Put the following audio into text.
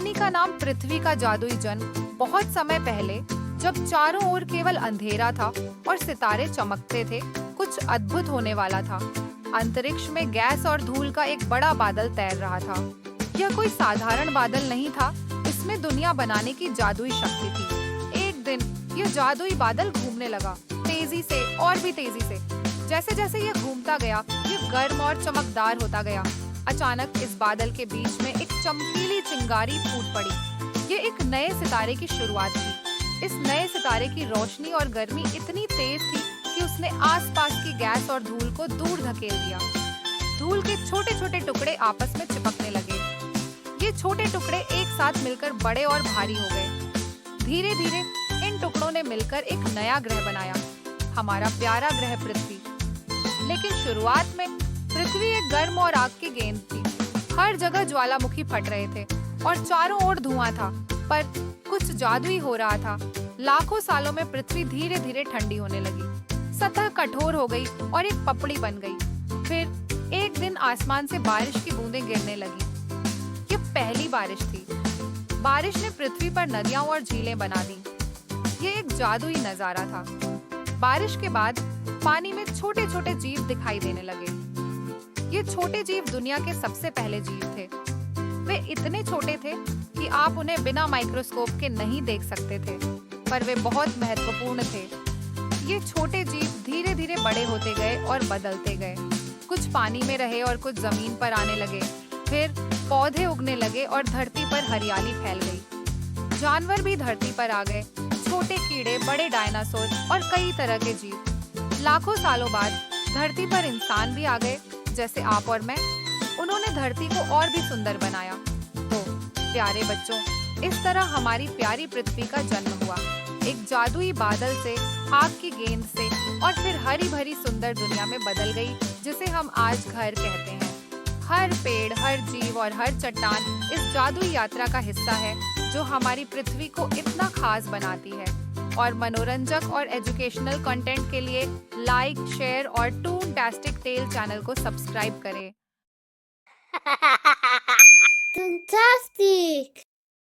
कहानी का नाम पृथ्वी का जादुई जन्म। बहुत समय पहले, जब चारों ओर केवल अंधेरा था और सितारे चमकते थे, कुछ अद्भुत होने वाला था। अंतरिक्ष में गैस और धूल का एक बड़ा बादल तैर रहा था। यह कोई साधारण बादल नहीं था, इसमें दुनिया बनाने की जादुई शक्ति थी। एक दिन यह जादुई बादल घूमने लगा, तेजी से और भी तेजी से। जैसे जैसे यह घूमता गया, यह गर्म और चमकदार होता गया। अचानक इस बादल के बीच में एक चमकीली चिंगारी फूट पड़ी। ये एक नए सितारे की शुरुआत थी। इस नए सितारे की रोशनी और गर्मी इतनी तेज थी कि उसने आसपास की गैस और धूल को दूर धकेल दिया। धूल के छोटे छोटे टुकड़े आपस में चिपकने लगे। ये छोटे टुकड़े एक साथ मिलकर बड़े और भारी हो गए। धीरे धीरे इन टुकड़ों ने मिलकर एक नया ग्रह बनाया, हमारा प्यारा ग्रह पृथ्वी। लेकिन शुरुआत में पृथ्वी एक गर्म और आग की गेंद थी। हर जगह ज्वालामुखी फट रहे थे और चारों ओर धुआं था, पर कुछ जादुई हो रहा था। लाखों सालों में पृथ्वी धीरे धीरे ठंडी होने लगी। सतह कठोर हो गई और एक पपड़ी बन गई। फिर एक दिन आसमान से बारिश की बूंदें गिरने लगी। ये पहली बारिश थी। बारिश ने पृथ्वी पर नदियां और झीलें बना दी। ये एक जादुई नजारा था। बारिश के बाद पानी में छोटे छोटे जीव दिखाई देने लगे। ये छोटे जीव दुनिया के सबसे पहले जीव थे। वे इतने छोटे थे कि आप उन्हें बिना माइक्रोस्कोप के नहीं देख सकते थे, पर वे बहुत महत्वपूर्ण थे। ये छोटे जीव धीरे धीरे बड़े होते गए और बदलते गए। कुछ पानी में रहे और कुछ जमीन पर आने लगे। फिर पौधे उगने लगे और धरती पर हरियाली फैल गई। जानवर भी धरती पर आ गए, छोटे कीड़े, बड़े डायनासोर और कई तरह के जीव। लाखों सालों बाद धरती पर इंसान भी आ गए, जैसे आप और मैं। उन्होंने धरती को और भी सुंदर बनाया। तो प्यारे बच्चों, इस तरह हमारी प्यारी पृथ्वी का जन्म हुआ, एक जादुई बादल से, आग की गेंद से, और फिर हरी भरी सुंदर दुनिया में बदल गई, जिसे हम आज घर कहते हैं। हर पेड़, हर जीव और हर चट्टान इस जादुई यात्रा का हिस्सा है, जो हमारी पृथ्वी को इतना खास बनाती है। और मनोरंजक और एजुकेशनल कंटेंट के लिए लाइक, शेयर और टूनटास्टिक टेल चैनल को सब्सक्राइब करें। Fantastic!